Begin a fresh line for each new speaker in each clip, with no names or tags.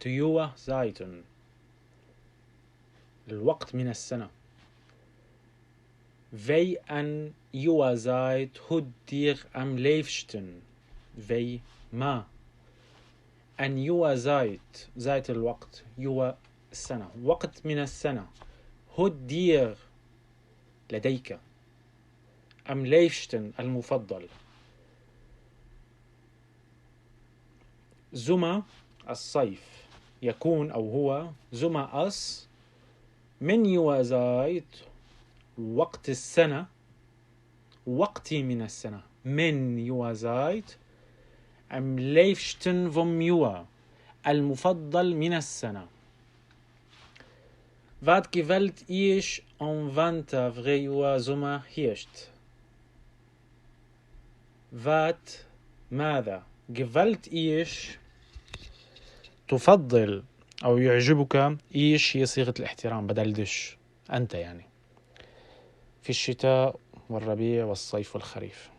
يوا زايتن الوقت من السنة. في أن يوا زايت هدير أم ليفشتن في ما أن يوا زايت الوقت يوا السنة وقت من السنة هدير لديك أم ليفشتن المفضل. زما الصيف يكون أو هو زما أس من يوا زايت وقت السنة وقتي من السنة من يوا زايت أم ليفشتن فم يوا المفضل من السنة. Vad gewalt ich vanta vreua zuma هيشت. ماذا gewalt ich تفضل أو يعجبك إيش هي صيغة الاحترام بدل دش أنت يعني في الشتاء والربيع والصيف والخريف.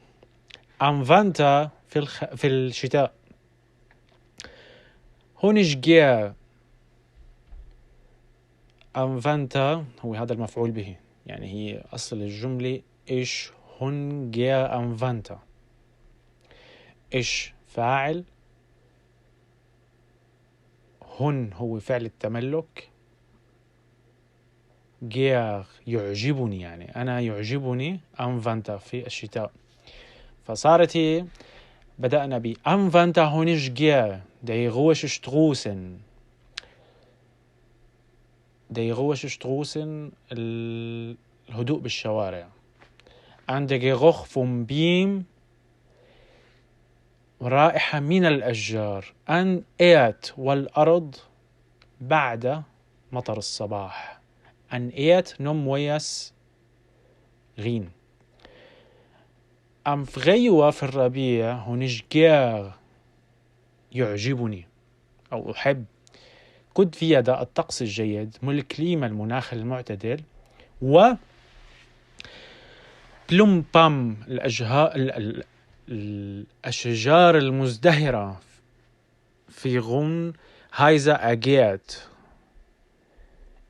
أنفانتا في الشتاء هونش جيا أنفانتا هو هذا المفعول به يعني هي أصل الجملة إيش هون جيا أنفانتا إيش فاعل هن هو فعل التملك جيا يعجبني يعني أنا يعجبني أنفانتا في الشتاء. فصارت هي بدأنا بأنفانتا هونش جيا دي غوش شتروسن الهدوء بالشوارع. عندك غخ فم بيم رائحة من الأشجار أن إيت والأرض بعد مطر الصباح أن إيت نم ويس غين. أم فغيوة في الربيع هونش جير يعجبني أو أحب كد في يدا الطقس الجيد الكليمة المناخ المعتدل و بلوم بام الأشجار المزدهرة في غن هايزة أجيات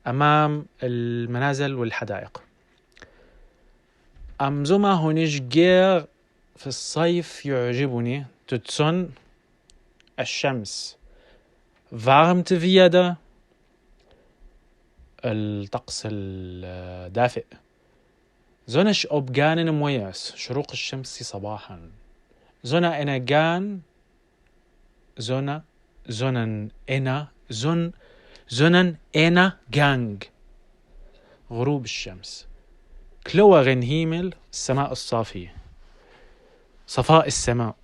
أمام المنازل والحدائق. أمزما هونيش جير في الصيف يعجبني تتسن الشمس warmt wieder الطقس الدافئ زونش أبجان مميز شروق الشمس صباحا زونا إنا جان زونن إنا جانج غروب الشمس. كلوغن هيمل السماء الصافية صفاء السماء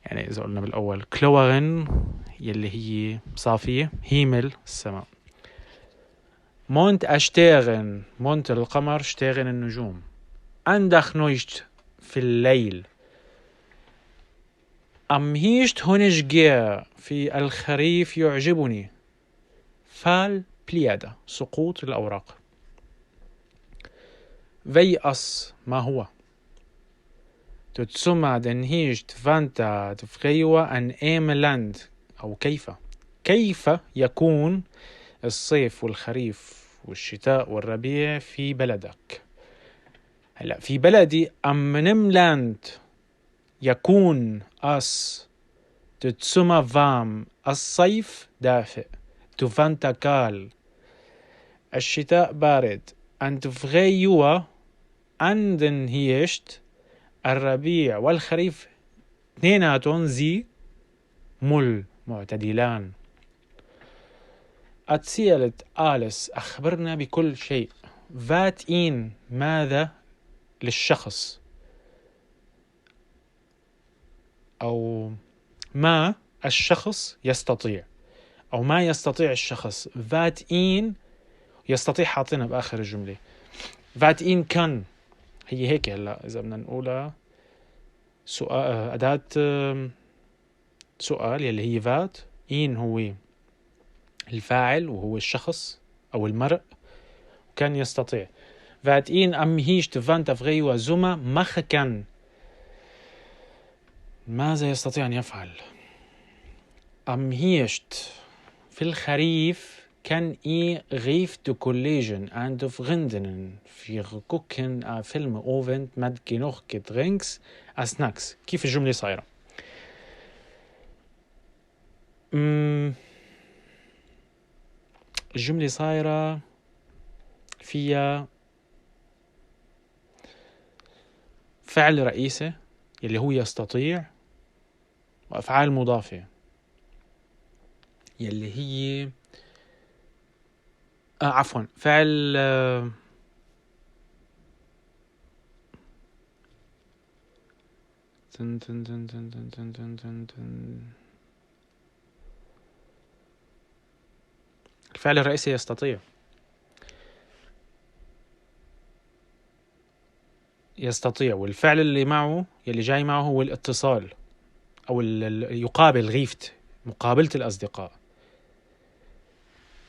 يعني إذا قلنا بالأول كلوغن يلي هي صافية هيمل السماء. مونت أشتاغن مونت القمر شتاغن النجوم. عندك نويشت في الليل. أم هيشت هونش جيا في الخريف يعجبني فال بليادة سقوط الأوراق. فيأس ما هو تتسمى دنهيشت فانتا تفغيوة أن إيملاند أو كيف يكون الصيف والخريف والشتاء والربيع في بلدك. هلا في بلدي أم نملاند يكون تتسمى فام الصيف دافئ تفانتا كال الشتاء بارد أن تفغيوة عندن هيشت الربيع والخريف اثنيناتون زي معتدلان. أتسيلت آلس أخبرنا بكل شيء فاتين ماذا للشخص أو ما الشخص يستطيع أو ما يستطيع الشخص. فاتين يستطيع حاطينها بآخر الجملة. فاتين كان هي هيك. هلا إذا بدنا نقولها سؤال أداة سؤال يلي هي فات إن هو الفاعل وهو الشخص أو المرء كان يستطيع. فات إن أم هيش تفانتا فغيوة زوما مخ كان ماذا يستطيع أن يفعل. Am Herbst في الخريف كان غيف de Kollegen und Freundinnen für gucken فيلم Abend mit genug Getränks Snacks. كيف الجملة صايرة؟ الجملة صايرة فيها فعل رئيسي يلي هو يستطيع، وأفعال مضافة يلي هي عفوا فعل تن تن تن تن تن تن تن تن تن. الفعل الرئيسي يستطيع، والفعل اللي معه يلي جاي معه هو الاتصال أو يقابل غيفت، مقابلة الأصدقاء.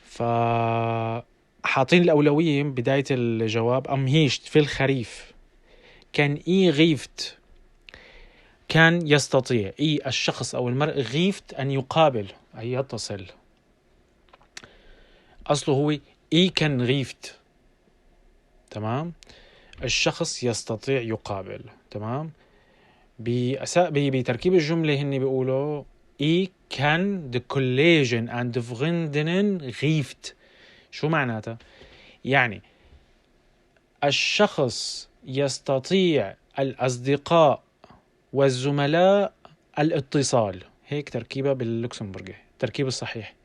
فحاطين الأولوية بداية الجواب أمهيشت في الخريف كان غيفت، كان يستطيع الشخص أو المرء غيفت أن يقابل أي يتصل. أصله هو كان غيفت، تمام. الشخص يستطيع يقابل، تمام. بتركيب الجملة هني بيقولوا كان de Kollegen and Freundinnen غيفت. شو معناتها؟ يعني الشخص يستطيع الأصدقاء والزملاء الاتصال. هيك تركيبة باللوكسمبورغي، التركيب الصحيح.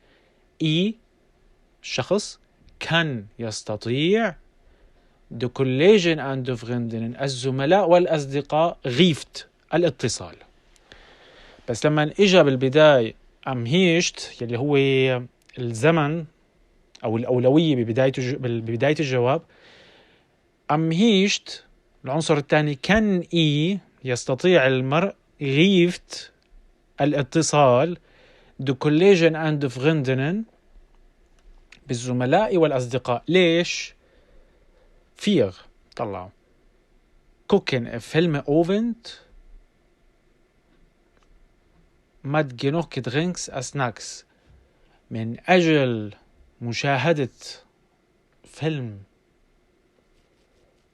الشخص كان يستطيع de Kollegen and Freundinnen الزملاء والأصدقاء غيفت الاتصال. بس لما إجا بالبداية أمهيشت يلي هو الزمن أو الأولوية ببداية الجواب، أمهيشت العنصر الثاني كان يستطيع المرء غيفت الاتصال de Kollegen and Freundinnen بالزملاء والأصدقاء. ليش؟ فيغ طلعوا كوكن فيلم أوفنت مد جنوك درينكس أسناكس، من أجل مشاهدة فيلم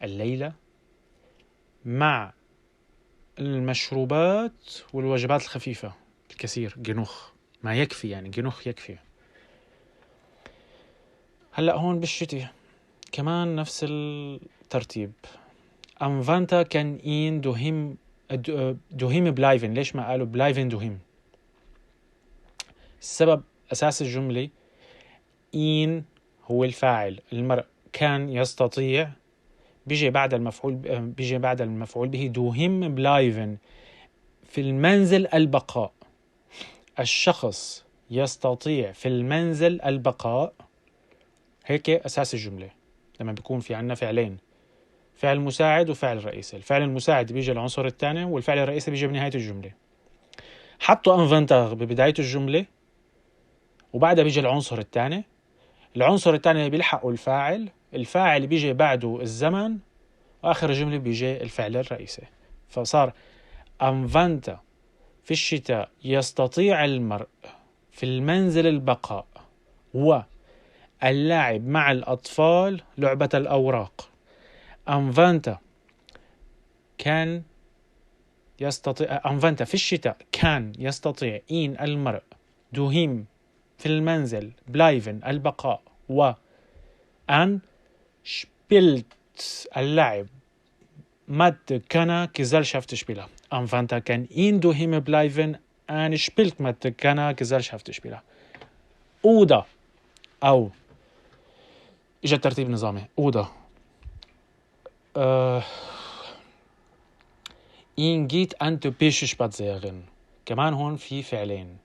الليلة مع المشروبات والوجبات الخفيفة الكثير. جنوخ ما يكفي، يعني جنوخ يكفي. هلأ هون بالشتي كمان نفس الترتيب. أنفانتا كان دوهيم بلايفن. ليش ما قالوا بلايفن دوهيم؟ السبب أساس الجملة هو الفاعل المرء، كان يستطيع بيجي بعد المفعول به دوهيم بلايفن في المنزل البقاء. الشخص يستطيع في المنزل البقاء. هيك أساس الجملة لما بيكون في عنا فعلين، فعل مساعد وفعل رئيسي. الفعل المساعد بيجي العنصر الثاني، والفعل الرئيسي بيجي بنهاية الجملة. حطوا انفنتر ببداية الجملة وبعدها بيجي العنصر الثاني. العنصر الثاني بيلحقوا الفاعل بيجي بعده الزمن، وآخر الجملة بيجي الفعل الرئيسي. فصار أنفنتا في الشتاء يستطيع المرء في المنزل البقاء واللعب مع الأطفال لعبة الأوراق. أنفنتا كان يستطيع، أنفنتا في الشتاء كان يستطيع المرء دوهيم في المنزل بلايفن البقاء وأن شبيلت اللعب مد كان كزالشافت شبيلا. أنفانتا كان دوهيم بلايفن أن شبيلت مد كان كزالشافت شبيلا. أودا أو إجا ترتيب نظامي. أودا جيت أنت بيش شباتزيغن. كمان هون في فعلين،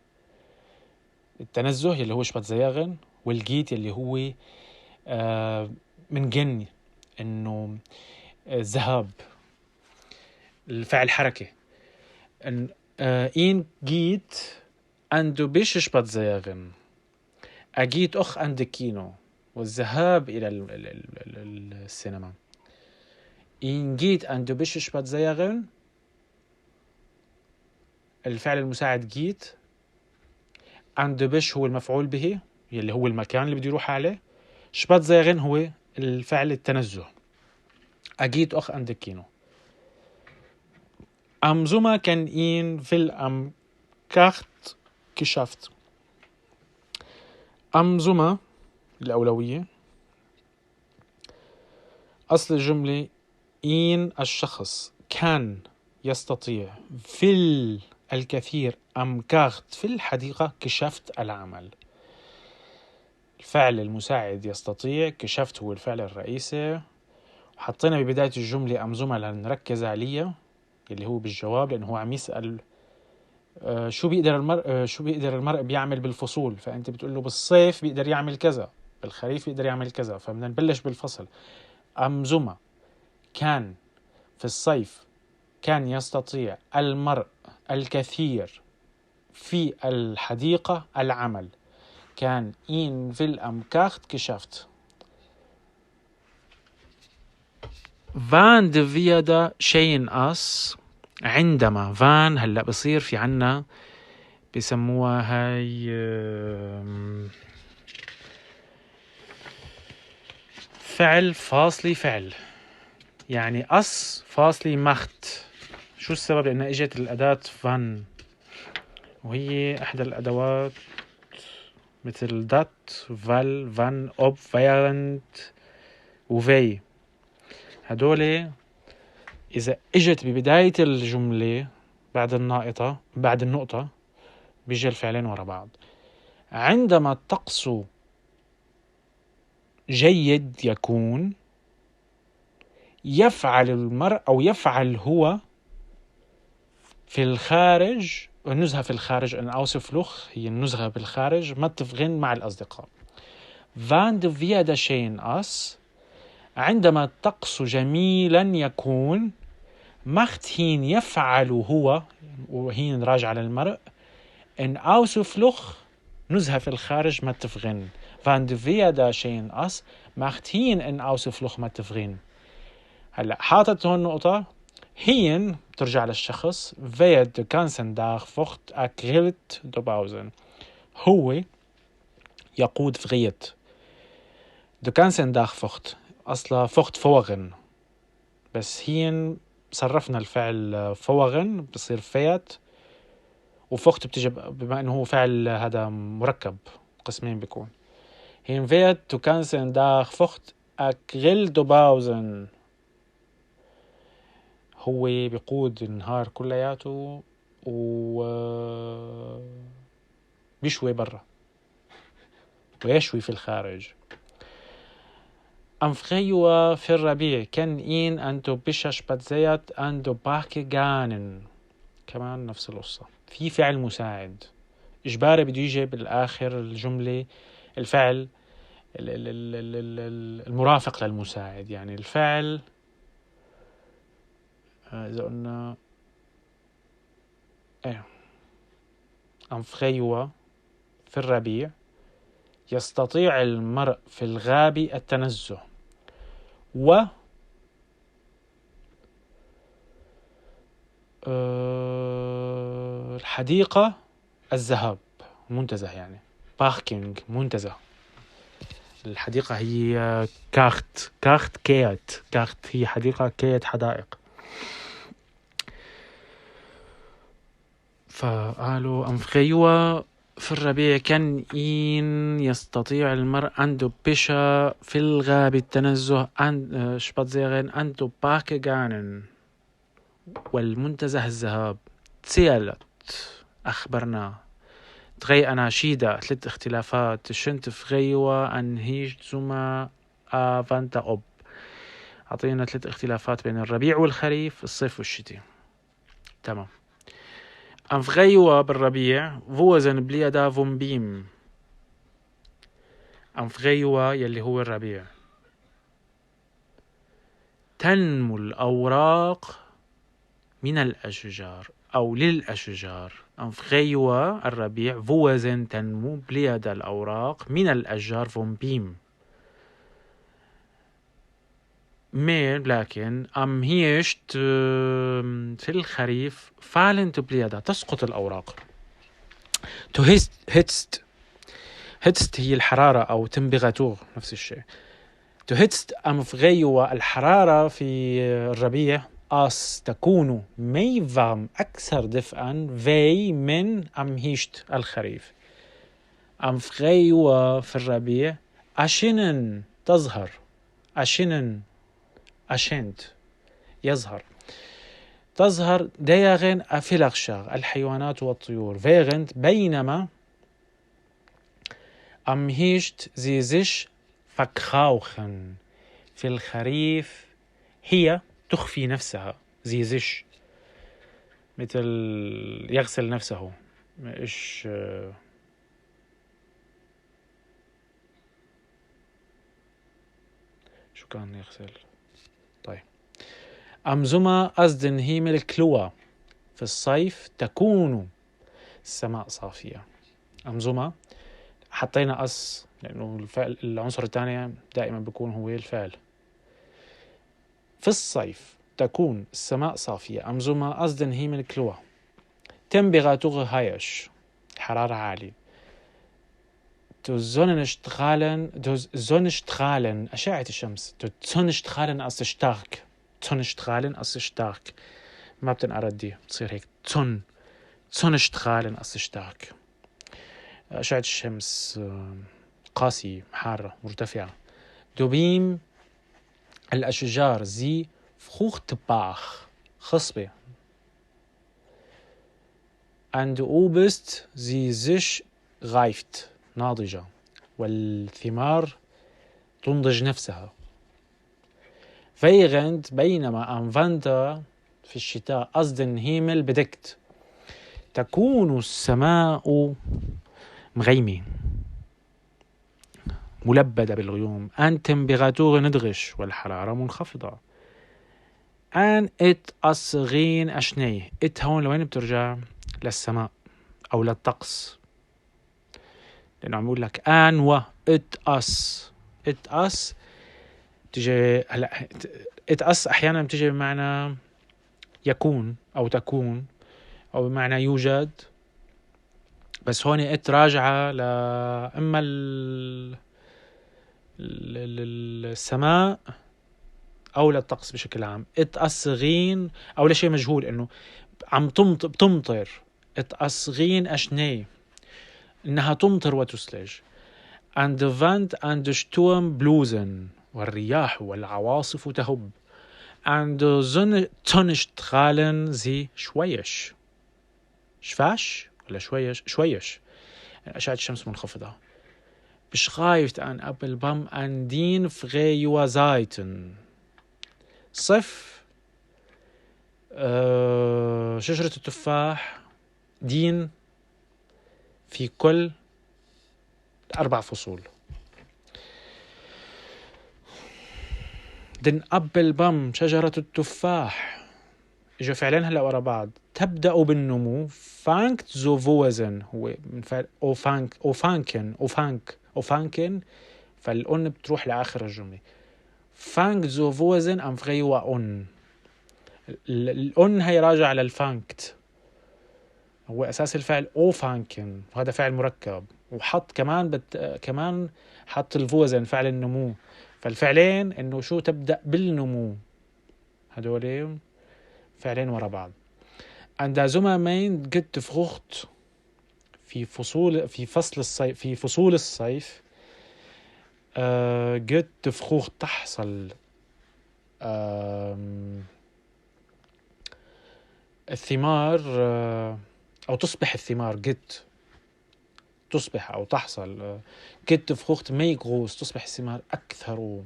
التنزه اللي هو شباتزيغن، والجيت اللي هو من جن إنه ذهاب، الفعل حركة. جيت أندو بيش شباتزيغن أجيت أخ عند كينو، والذهاب إلى السينما. جيت أندو بيش شباتزيغن الفعل المساعد جيت عند بش هو المفعول به يلي هو المكان اللي بده يروح عليه. شباتزيغن هو الفعل التنزه. أجيت أخ عندك كينو. أمزوما كان إين في الأم كاخت كشافت. أمزوما الأولوية. أصل الجملة إن الشخص كان يستطيع في الكثير أم كاخت في الحديقة كشفت العمل. الفعل المساعد يستطيع، كشفت هو الفعل الرئيسي. وحطينا ببداية الجملة أمزومة لنركز عليها اللي هو بالجواب، لأنه هو عم يسأل شو بيقدر المرء بيعمل بالفصول. فأنت بتقول له بالصيف بيقدر يعمل كذا، بالخريف بيقدر يعمل كذا. فبدنا نبلش بالفصل. أمزومة كان في الصيف كان يستطيع المرء الكثير في الحديقة العمل. كان إن في الأمكاخت كشفت. فان دفيدا شين أس. عندما فان هلأ بصير في عنا بيسموها هاي فعل فاصلي فعل، يعني أس فاصلي مخت. شو السبب؟ لأنها إجت الأداة فان، وهي إحدى الأدوات مثل دات، فال، فان، أوب، فايرنت، وفي. هدول إذا إجت ببداية الجملة بعد النقطة بيجي الفعلين ورا بعض. عندما الطقس جيد يكون، يفعل المرء أو يفعل هو في الخارج. النزهة في الخارج أن أوصف لخ هي النزهة بالخارج ما تفغن مع الأصدقاء. فان دفيدا شين أس. عندما الطقس جميلا يكون، مخت هين يفعل هو، وهين راجع للمرء، إن أوصف لخ نزهة في الخارج ما تفغن. فان دفيدا شين أس مخت هين إن أوصف لخ ما تفغن. هلأ حاطت هون نقطة. هين ترجع للشخص. فيد دو كانسن داغ فوخت أكريلت دو باوزن. هو يقود فغيت. دو كانسن داغ فوخت أصلا فوخت فوغن، بس هين صرفنا الفعل فوغن بصير فيت، وفوخت بتجي بما انه هو فعل هذا مركب قسمين بيكون. هين فيت دو كانسن داغ فوخت أكريل دو باوزن. هو بيقود النهار كلياته و بيشوي برا ويشوي في الخارج. أنفخيوا في الربيع كان إن أنتو بشش بتزيت أنتو باكي جانن. كمان نفس القصة، في فعل مساعد إجباري بده يجي بالآخر الجملة الفعل المرافق للمساعد. يعني الفعل إذا قلنا أنفخيوا في الربيع يستطيع المرء في الغاب التنزه، و الحديقة الذهاب منتزه. يعني باركينج منتزه. الحديقة هي كاخت كيت. كاخت هي حديقة، كيت حدائق. فقالوا أنفخيوا في الربيع كان إن يستطيع المرء أن بشا في الغاب التنزه أن شباتزيغن أن باك جانن، والمنتزه الذهاب. تسيلت أخبرنا تغي أناشيدا 3 اختلافات شنت فغيوا أن هيج زما فانتا أوب. أعطينا 3 اختلافات بين الربيع والخريف، الصيف والشتاء. تمام. أنفغيوا بالربيع فوزن بليدا فومبيم. أنفغيوا يلي هو الربيع تنمو الأوراق من الأشجار أو للأشجار. أنفغيوا الربيع فوزن تنمو بليدا الأوراق من الأشجار فومبيم. لكن أم هيشت في الخريف فالن تبليدا تسقط الأوراق. هيتست هي الحرارة أو تمبيغاتور نفس الشيء. هيتست أم فغيوة الحرارة في الربيع تكون مي فارم أكثر دفئا في من أم هيشت الخريف. أم فغيوة في الربيع أشنن تظهر، أشنت يظهر، تظهر ديغن أفلغشاغ الحيوانات والطيور فيغنت، بينما أم هيشت زيزش فكخاوخن في الخريف هي تخفي نفسها، زيزش مثل يغسل نفسه، إيش شو كان يغسل؟ طيب أمزمة أزدن هيمل كلوة في الصيف تكون السماء صافية. أمزمة حطينا لأنه الفعل العنصر الثاني دائما بيكون هو الفعل. في الصيف تكون السماء صافية. أمزمة أزدن هيمل كلوة تمبيغاتور هايش حرارة عالية. Sonnenstrahlen أشعة الشمس. Sonnenstrahlen als stark ما بتنقرد دي بتصير هيك Sonnenstrahlen als stark. أشعة الشمس قاسية حارة مرتفعة. دوبيم الأشجار زي fruchtbar خصبة. عند أوبست زي زش reift ناضجة، والثمار تنضج نفسها. فيغند بينما أنفانتا في الشتاء أصدن هيمل بدكت تكون السماء مغيمة ملبدة بالغيوم. أن تمبيغاتور ندغش والحرارة منخفضة. أن أصغين أشني هون لوين بترجع؟ للسماء أو للطقس، لأنه عم يقول لك أن أس تجي هلا أس أحيانا بتجي بمعنى يكون أو تكون أو بمعنى يوجد، بس هون راجعة إما السماء أو للطقس بشكل عام. أصغين أو لشيء مجهول إنه عم بتمطر. أصغين أشني إنها تمطر وتثلج. عند فانت عند شتورم بلوزن والرياح والعواصف تهب. عند Sonnenstrahlen زي شفاش ولا شويش أشعة الشمس منخفضة. beschreibt an Appelbaum an den freien Seiten. صف شجرة التفاح دين في كل 4 فصول. دن أبلبام شجرة التفاح إجا فعلين هلا ورا بعض تبدأ بالنمو. فانكت زوفوزن هو من فعل أوفانكن فالأن بتروح لآخر الجملة. فانكت زوفوزن أم فغيوا أن الأن هي راجع على الفانكت، هو أساس الفعل أوفانكن وهذا فعل مركب، وحط كمان حط الفوزن فعل النمو. فالفعلين إنه شو تبدأ بالنمو، هدول فعلين ورا بعض. عند زمامين قد فروخت في فصول الصيف قد فروخت تحصل الثمار أو تصبح الثمار قد تصبح أو تحصل قد فروخت ميغروس تصبح الثمار أكثر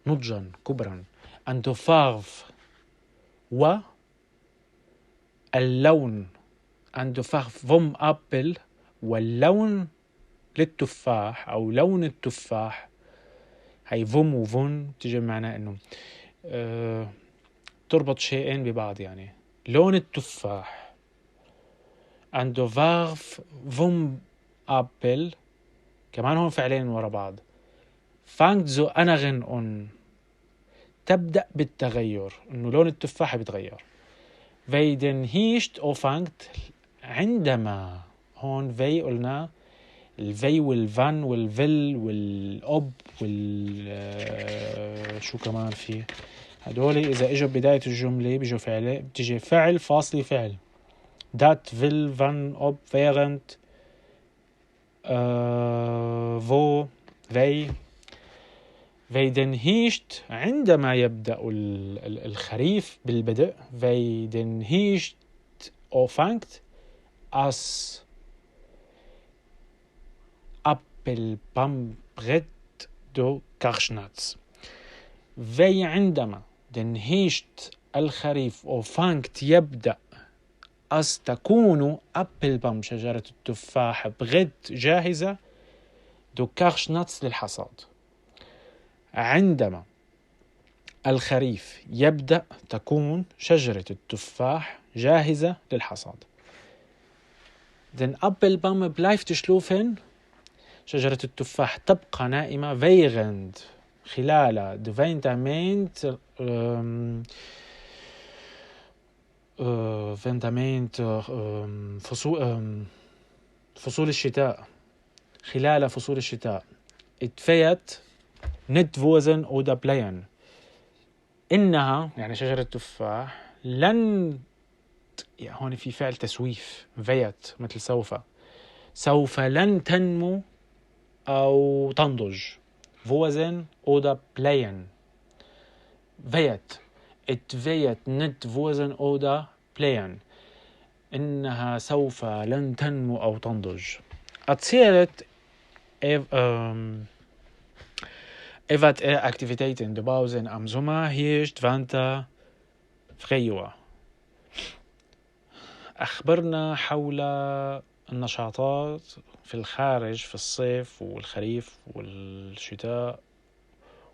نضجا كبرا. عند فارف واللون عند فارف فم أبل واللون للتفاح أو لون التفاح هاي فم وفن تجي معنا إنه تربط شيئين ببعض، يعني لون التفاح عنده فارف فم أبل كمان هون فعلين ورا بعض. فانكت زو أنغن تبدأ بالتغير، إنه لون التفاح بيتغير. فيدن هيشت أو فانكت عندما هون في قلنا الفي والفان والفيل والأب شو كمان في هدول إذا إجوا بداية الجملة بيجوا فعل، بتيجي فعل فاصلي فعل دات فيل فان أب فيرنت فو في den هيشت عندما يبدأ الخريف بالبدء في den هيشت أوفانكت أس Appelbaumbrett دو كارشناتس. في عندما den هيشت الخريف أوفانكت يبدأ أس تكون أبلبام شجرة التفاح بريد جاهزة دو كارشناتس للحصاد. عندما الخريف يبدأ تكون شجرة التفاح جاهزة للحصاد. Den Appelbaum bleibt schlafen. شجرة التفاح تبقى نائمة während خلال فصول الشتاء خلال فصول الشتاء اتفيت نتفوزن أودا بلاين إنها يعني شجرة التفاح لن يعني هون في فعل تسويف فيت مثل سوف لن تنمو أو تنضج فوزن أودا بلاين فيت اتفيت نتفوزن أودا بلاين إنها سوف لن تنمو أو تنضج. أتصيرت إفات أكتيفيتيتين دباوزن أمزوما هيشت فانتا فريوا. أخبرنا حول النشاطات في الخارج في الصيف والخريف والشتاء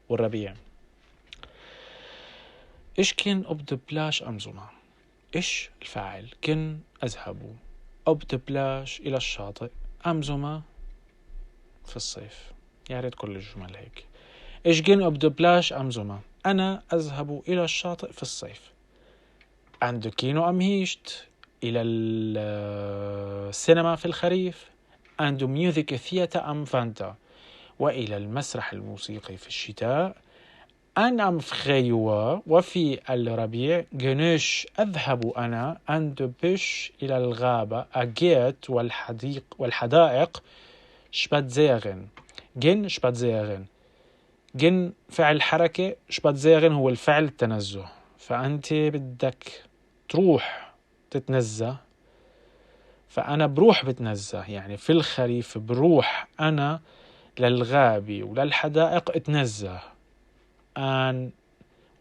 والربيع. إيش كن أبد بلاش أمزوما؟ إيش الفاعل؟ كن أذهب أبد بلاش إلى الشاطئ أمزوما في الصيف. يا ريت كل الجمل هيك. إيش كن أبد بلاش أمزوما؟ أنا أذهب إلى الشاطئ في الصيف. عند كينو أم هيشت إلى السينما في الخريف. عند ميوزيك ثياتا أم فانتا وإلى المسرح الموسيقي في الشتاء. أنا أم فخيوا وفي الربيع جنش أذهب أنا عند بش إلى الغابة أجيت والحدائق شباتزيغن. جن شباتزيغن جن فعل حركة شباتزيغن هو الفعل التنزه فأنت بدك تروح تتنزه فأنا بروح بتنزه يعني في الخريف بروح أنا للغابة وللحدائق اتنزه أن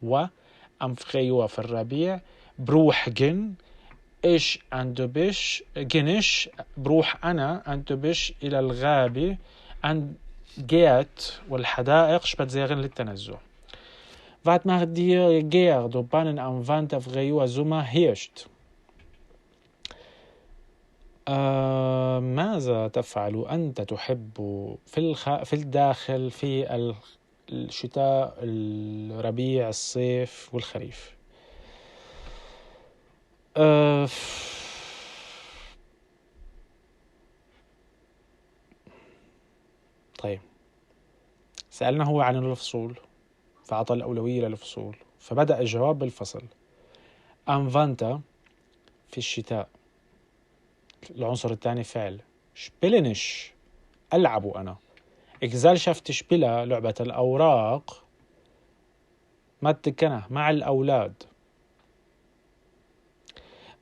وأمفخيوا في الربيع بروح جن إيش عنده بش جنش بروح أنا عنده بش إلى الغابة عند جيت والحدائق شباتزيغن للتنزه. Wat mag dir gear do bannen am Wand auf Reua Summa hirscht? ماذا تفعل أنت تحب في الداخل في الشتاء الربيع الصيف والخريف؟ طيب سألنا هو عن الفصول فعطى الأولوية للفصول فبدأ الجواب بالفصل. أنفانتا في الشتاء العنصر الثاني فعل شبلنش ألعب أنا إكزال شفت شبلا لعبة الأوراق ما تكنه مع الأولاد.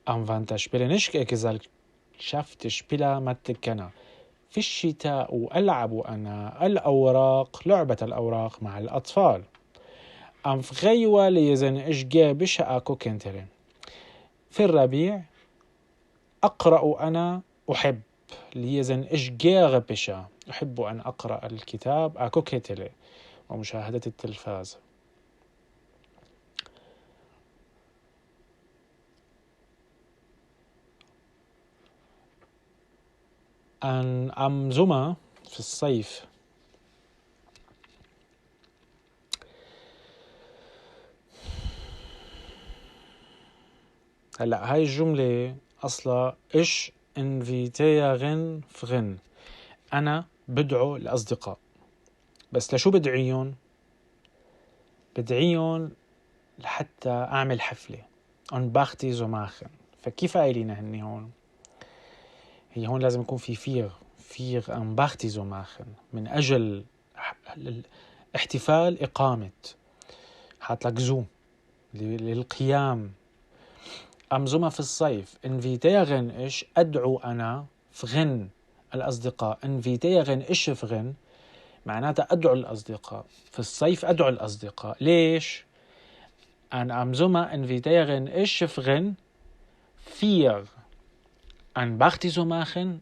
أنفانتا شبلنش إكزال شفت شبلا ما تكنه في الشتاء ألعب أنا الأوراق لعبة الأوراق مع الأطفال. أنفغيوا ليزن إشجع بشا أكو كنترين في الربيع أقرأ أنا أحب ليزن إشجع بشا أحب أن أقرأ الكتاب أكو كتلي ومشاهدة التلفاز. أن أمزمة في الصيف هلأ هاي الجملة أصلا إيش انفيتيغن فغن، أنا بدعو الأصدقاء. بس لشو بدعيهم؟ بدعيهم لحتى أعمل حفلة أن باختي زماخن. فكيف قايلين هني هون؟ هي هون لازم يكون في فيغ أن باختي زماخن من أجل احتفال إقامة، حاط لك زو للقيام. أم زما في الصيف انفيتيغن إيش أدعو أنا فغن الأصدقاء. انفيتيغن إيش فغن معناتها أدعو الأصدقاء. في الصيف أدعو الأصدقاء. ليش؟ أن أم زما انفيتيغن إيش فغن فيغ أن باختي زماخن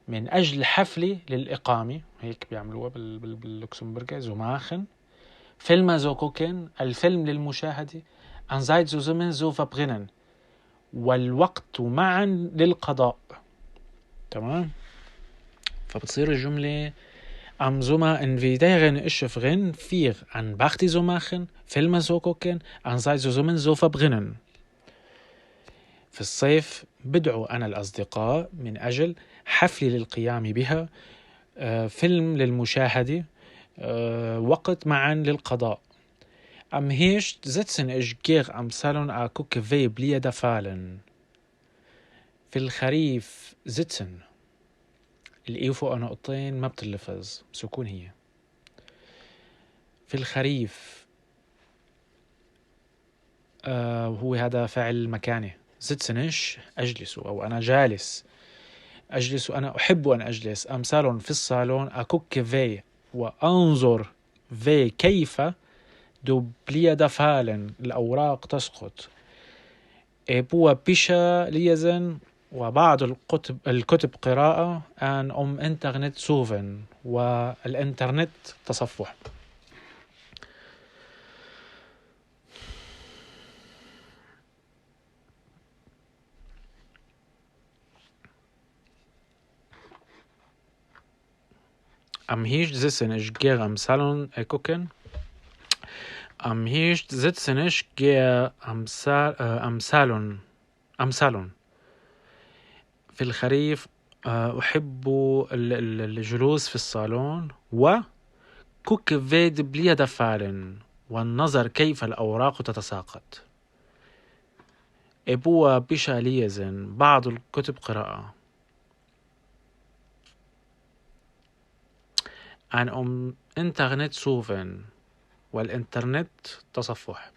من أجل حفلة للإقامة، هيك بيعملوها باللوكسمبورغ زماخن فيلم زوكوكن الفيلم للمشاهدة أن زايد زوزمن زو فبغنن والوقت معا للقضاء. تمام؟ فبتصير الجملة أم زما انفيتيغن إيش فغن فيغ أن باختي زماخن فيلم زوكوكن أن زايد زوزمن زو فبغنن. في الصيف بدعو أنا الأصدقاء من أجل حفلة للقيام بها، فيلم للمشاهدة، وقت معا للقضاء. أم هيش زتسن إشجيغ أمثالون أكوك في بليدا فالن. في الخريف زتسن الإيفو نقطتين ما بتلفظ سكون هي. في الخريف هو هذا فعل مكانه. زتسنش أجلس أو أنا جالس، أجلس وأنا أحب أن أجلس. أمثال في الصالون أكوك في وأنظر في كيف دوبليدا فالن الأوراق تسقط. بوا بيشا ليزن وبعض الكتب قراءة أن إنترنت سوفن والإنترنت تصفح. Am Hirsch sitzen ich gehe am Salon gucken. Am Hirsch sitzen ich gehe am Salon. في الخريف أحب الجلوس في الصالون وكوك فيد بليدا فالن والنظر كيف الأوراق تتساقط. إبوا بيشا ليزن بعض الكتب قراءة. عن إنترنت سوفن والإنترنت تصفح.